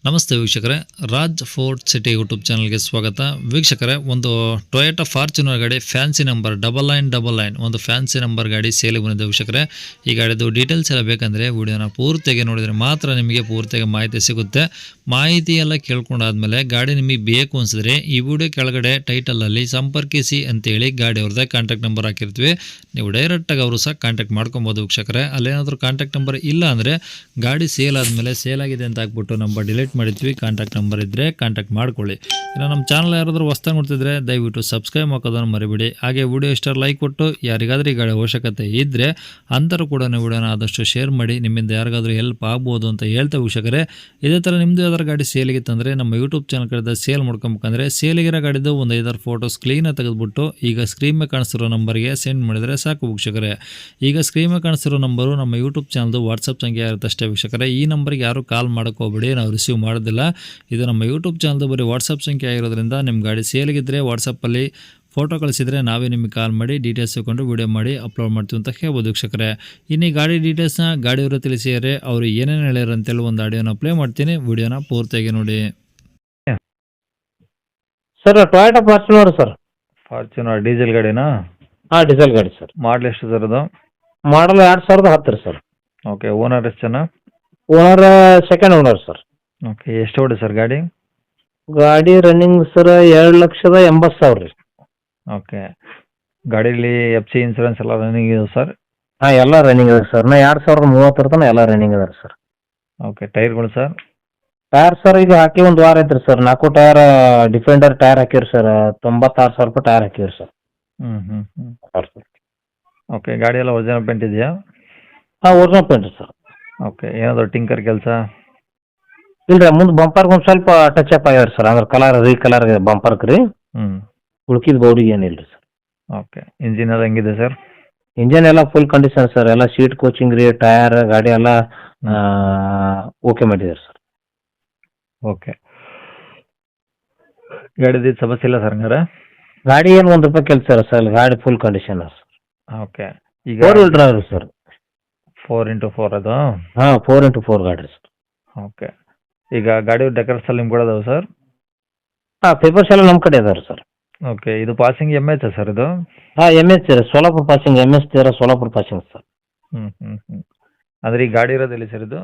ನಮಸ್ತೆ ವೀಕ್ಷಕರೇ, Raj fort city YouTube ಚಾನಲ್ಗೆ ಸ್ವಾಗತ. ವೀಕ್ಷಕರೇ, ಒಂದು ಟೊಯೋಟಾ ಫಾರ್ಚುನರ್ ಗಾಡಿ ಫ್ಯಾನ್ಸಿ ನಂಬರ್ 9999 ಒಂದು ಫ್ಯಾನ್ಸಿ ನಂಬರ್ ಗಾಡಿ ಸೇಲಿಗೆ ಬಂದಿದೆ ವೀಕ್ಷಕರೇ. ಈ ಗಾಡಿದು ಡೀಟೇಲ್ಸ್ ಎಲ್ಲ ಬೇಕಂದರೆ ವಿಡಿಯೋನ ಪೂರ್ತಿಯಾಗಿ ನೋಡಿದರೆ ಮಾತ್ರ ನಿಮಗೆ ಪೂರ್ತಿಯಾಗಿ ಮಾಹಿತಿ ಸಿಗುತ್ತೆ. ಮಾಹಿತಿ ಎಲ್ಲ ಕೇಳ್ಕೊಂಡಾದ್ಮೇಲೆ ಗಾಡಿ ನಿಮಗೆ ಬೇಕು ಅನಿಸಿದ್ರೆ ಈ ವಿಡಿಯೋ ಕೆಳಗಡೆ ಟೈಟಲಲ್ಲಿ ಸಂಪರ್ಕಿಸಿ ಅಂತೇಳಿ ಗಾಡಿ ಅವ್ರದ್ದೇ ಕಾಂಟ್ಯಾಕ್ಟ್ ನಂಬರ್ ಹಾಕಿರ್ತೀವಿ. ನೀವು ಡೈರೆಕ್ಟಾಗಿ ಅವರು ಸಹ ಕಾಂಟ್ಯಾಕ್ಟ್ ಮಾಡ್ಕೊಬೋದು ವೀಕ್ಷಕರೇ. ಅಲ್ಲೇನಾದರೂ ಕಾಂಟ್ಯಾಕ್ಟ್ ನಂಬರ್ ಇಲ್ಲ ಅಂದರೆ ಗಾಡಿ ಸೇಲ್ ಆದಮೇಲೆ ಸೇಲ್ ಆಗಿದೆ ಅಂತ ಹಾಕ್ಬಿಟ್ಟು ನಂಬರ್ ಡಿಲೀಟ್ ಮಾಡಿದ್ವಿ. ಕಾಂಟ್ಯಾಕ್ಟ್ ನಂಬರ್ ಇದ್ದರೆ ಕಾಂಟ್ಯಾಕ್ಟ್ ಮಾಡ್ಕೊಳ್ಳಿ. ಇನ್ನು ನಮ್ಮ ಚಾನಲ್ ಯಾರಾದರೂ ಹೊಸ್ದಾಗಿ ನೋಡ್ತಿದ್ರೆ ದಯವಿಟ್ಟು ಸಬ್ಸ್ಕ್ರೈಬ್ ಹಾಕೋದನ್ನು ಮರಿಬೇಡಿ. ಹಾಗೆ ವಿಡಿಯೋ ಇಷ್ಟ ಲೈಕ್ ಕೊಟ್ಟು ಯಾರಿಗಾದ್ರೂ ಈ ಗಾಡಿ ಅವಶ್ಯಕತೆ ಇದ್ದರೆ ಅಂಥವ್ರು ಕೂಡ ವಿಡಿಯೋನ ಆದಷ್ಟು ಶೇರ್ ಮಾಡಿ. ನಿಮ್ಮಿಂದ ಯಾರಿಗಾದ್ರೂ ಹೆಲ್ಪ್ ಆಗ್ಬೋದು ಅಂತ ಹೇಳ್ತಾ ವೀಕ್ಷಕರೇ, ಇದೇ ಥರ ನಿಮ್ಮದು ಯಾವ್ದಾರು ಗಾಡಿ ಸೇಲಿಗೆ ತಂದರೆ ನಮ್ಮ ಯೂಟ್ಯೂಬ್ ಚಾನಲ್ ಕಡೆ ಸೇಲ್ ಮಾಡ್ಕೊಬೇಕಂದ್ರೆ ಸೇಲಿಗಿರೋ ಗಾಡಿದು ಒಂದು 5-6 ಫೋಟೋಸ್ ಕ್ಲೀನಾಗಿ ತೆಗೆದುಬಿಟ್ಟು ಈಗ ಸ್ಕ್ರೀನ್ ಮೇಲೆ ಕಾಣಿಸ್ತಿರೋ ನಂಬರ್ಗೆ ಸೆಂಡ್ ಮಾಡಿದರೆ ಸಾಕು ವೀಕ್ಷಕರೇ. ಈಗ ಸ್ಕ್ರೀನ್ ಮೇಲೆ ಕಾಣಿಸ್ತಿರೋ ನಂಬರು ನಮ್ಮ ಯೂಟ್ಯೂಬ್ ಚಾನಲ್ದು ವಾಟ್ಸಪ್ ಸಂಖ್ಯೆ ಇರುತ್ತೆ ಅಷ್ಟೇ ವೀಕ್ಷಕರೇ. ಈ ನಂಬರ್ಗೆ ಯಾರು ಕಾಲ್ ಮಾಡೋಕೆ ಹೋಗ್ಬೇಡಿ, ನಾವು ರಿಸೀವ್ ಮಾಡೋದಿಲ್ಲ. ಇದು ನಮ್ಮ ಯೂಟ್ಯೂಬ್ ಚಾನಲ್ದು ಬರೀ ವಾಟ್ಸಪ್ ಸಂಖ್ಯೆ ಆಗಿರೋದ್ರಿಂದ ನಿಮ್ಮ ಗಾಡಿ ಸೇಲಿಗಿದ್ದರೆ ವಾಟ್ಸಪ್ಪಲ್ಲಿ ಫೋಟೋ ಕಳಿಸಿದರೆ ನಾವೇ ನಿಮಗೆ ಕಾಲ್ ಮಾಡಿ ಡೀಟೇಲ್ಸ್ ತಗೊಂಡು ವಿಡಿಯೋ ಮಾಡಿ ಅಪ್ಲೋಡ್ ಮಾಡ್ತೀವಿ ಅಂತ ಹೇಳ್ಬೋದು ವೀಕ್ಷಕರೇ. ಇನ್ನು ಈ ಗಾಡಿ ಡೀಟೇಲ್ಸ್ನ ಗಾಡಿಯವರು ತಿಳಿಸಿದರೆ ಅವರು ಏನೇನು ಹೇಳ್ಯಾರ ಅಂತೇಳಿ ಒಂದು ಆಡಿಯೋನ ಪ್ಲೇ ಮಾಡ್ತೀನಿ, ವಿಡಿಯೋನ ಪೂರ್ತಿಯಾಗಿ ನೋಡಿ. Sir Toyota Fortuner sir. Fortuner diesel ಗಾಡಿನಾ? ಹಾಂ, ಡೀಸೆಲ್ ಗಾಡಿ ಸರ್. ಮಾಡಲ್ ಎಷ್ಟು ಸರ್ ಅದು? ಮಾಡಲ್ 2010 ರೀ ಸರ್. ಓಕೆ. ಓನರ್ ಎಷ್ಟು ಜನ? Owner second owner sir. Okay. ಎಷ್ಟು ಓಡಿ ಸರ್ ಗಾಡಿ? ಗಾಡಿ ರನ್ನಿಂಗ್ ಸರ್ 2,80,000 ರೀ. ಓಕೆ. ಗಾಡೀಲಿ FC ಇನ್ಸೂರೆನ್ಸ್ ಎಲ್ಲ ರನ್ನಿಂಗ್ ಇದೆ ಸರ್? ಹಾಂ, ಎಲ್ಲ ರನ್ನಿಂಗ್ ಇದೆ ಸರ್. 2030 ತನಕ ಎಲ್ಲ ರನ್ನಿಂಗ್ ಇದೆ ಸರ್. ಓಕೆ. ಟೈರ್ಗಳು ಸರ್? ಟೈರ್ ಸರ್ ಈಗ ಹಾಕಿ ಒಂದು ವಾರ ಐತ್ರಿ ಸರ್. 4 ಟೈರ್ ಡಿಫೆಂಡರ್ ಟೈರ್ ಹಾಕಿರಿ ಸರ್. 96,000 ರೂಪಾಯಿ ಟೈರ್ ಹಾಕಿರಿ ಸರ್. ಹ್ಞೂ. Sir okay. ಗಾಡಿ ಎಲ್ಲ ಒರಿಜಿನಲ್ ಪೇಂಟ್ ಇದೆಯಾ? ಹಾಂ, ಒರಿಜಿನಲ್ ಪೇಂಟ್ ಸರ್. ಓಕೆ. ಏನಾದರೂ ಟಿಂಕರ್ ಕೆಲಸ? ಇಲ್ರಿ, ಮುಂದೆ ಬಂಪರ್ಗೆ ಒಂದು ಸ್ವಲ್ಪ ಟಚ್ ಅಪ್ ಆಗ್ಯಾರ ಸರ್. ಅಂದ್ರೆ ಕಲರ್ ರೀಕಲರ್ ಬಂಪರ್ಗೆ ರೀ. ಹ್ಞೂ. ಉಳ್ಕಿದ ಬೌಡಿಗೆ ಏನಿಲ್ಲ ರೀ ಸರ್. ಓಕೆ. ಇಂಜಿನ್ ಎಲ್ಲ ಹೆಂಗಿದೆ ಸರ್? ಇಂಜನ್ ಎಲ್ಲ ಫುಲ್ ಕಂಡೀಷನ್ ಸರ್. ಎಲ್ಲ ಸೀಟ್ ಕೋಚಿಂಗ್ ರೀ, ಟೈರ್ ಗಾಡಿ ಎಲ್ಲ ಓಕೆ ಮಾಡಿದ್ದಾರೆ ಸರ್. ಓಕೆ. ಗಾಡಿದು ಸಮಸ್ಯೆ ಇಲ್ಲ ಸರ್ ಹಂಗಾರೆ? ಗಾಡಿ ಏನು ₹1 ಕೆಲಸ ಸರ್. ಗಾಡಿ ಫುಲ್ ಕಂಡೀಷನ್ ಸರ್. ಓಕೆ. ಈಗ 4 ವೀಲ್ ಡ್ರೈವ್ ಸರ್. 4x4 ಅದು? ಹಾಂ, 4x4 ಗಾಡಿ ಸರ್. ಓಕೆ. ಈಗ ಗಾಡಿ ಡೆಕೋರೇಷನ್ ಎಲ್ಲ ನಿಮ್ಮ ಕೂಡ ಅದಾವೆ ಸರ್? ಹಾಂ, ಪೇಪರ್ಸ್ ಎಲ್ಲ ನಮ್ಮ ಕಡೆ ಇದಾವೆ ಸರ್. ಓಕೆ. ಇದು ಪಾಸಿಂಗ್ MH ಸರ್ ಇದು? ಹಾಂ, MS sir. Solapur passing. MS ತೀರ ಸೋಲಾಪುರ ಪಾಸಿಂಗ್ ಸರ್. ಹ್ಞೂ. ಅಂದರೆ ಈ ಗಾಡಿ ಇರೋದು ಎಲ್ಲಿ ಸರ್ ಇದು?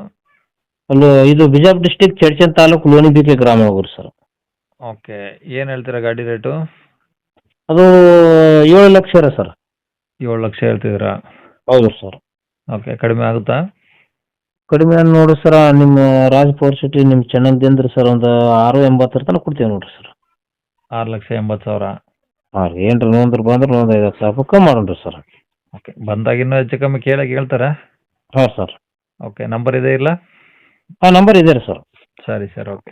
ಅಲ್ಲಿ ಇದು ಬಿಜಾಪುರ ಡಿಸ್ಟಿಕ್ ಚಡ್ಚನ್ ತಾಲೂಕು ಲೋಣಿಬಿಕೆ ಗ್ರಾಮ ಹೋಗ್ರಿ ಸರ್. ಓಕೆ. ಏನು ಹೇಳ್ತೀರಾ ಗಾಡಿ ರೇಟು? ಅದು 7 ಲಕ್ಷ ರೀ ಸರ್. 7 ಲಕ್ಷ ಹೇಳ್ತಿದ್ದೀರಾ? ಹೌದು ಸರ್. ಓಕೆ. ಕಡಿಮೆ ಆಗುತ್ತಾ? ಕಡಿಮೆ ನೋಡಿ ಸರ್. ನಿಮ್ಮ ರಾಜ್ ಫೋರ್ಟ್ ಸಿಟಿ ನಿಮ್ಮ ಚೆನ್ನಂದಿಂದ ಸರ್ ಒಂದು 680 ತನಕ ಕೊಡ್ತೀವಿ ನೋಡಿರಿ ಸರ್. 6,80,000? ಹಾಂ ರೀ. ಏನು ರೀ, ಬಂದ್ರೆ ಒಂದು 5,00,000 ರೂಪಾಯಿ ಕಮ್ಮಿ ಮಾಡೋಣ ಸರ್. ಓಕೆ. ಬಂದಾಗ ಇನ್ನೂ ಹೆಚ್ಚು ಕಮ್ಮಿ ಕೇಳಕ್ಕೆ ಹೇಳ್ತಾರಾ? ಹಾಂ ಸರ್. ಓಕೆ. ನಂಬರ್ ಇದೆ ಇಲ್ಲ? ಹಾಂ, ನಂಬರ್ ಇದೆ ರೀ ಸರ್. ಸರಿ ಸರ್. ಓಕೆ.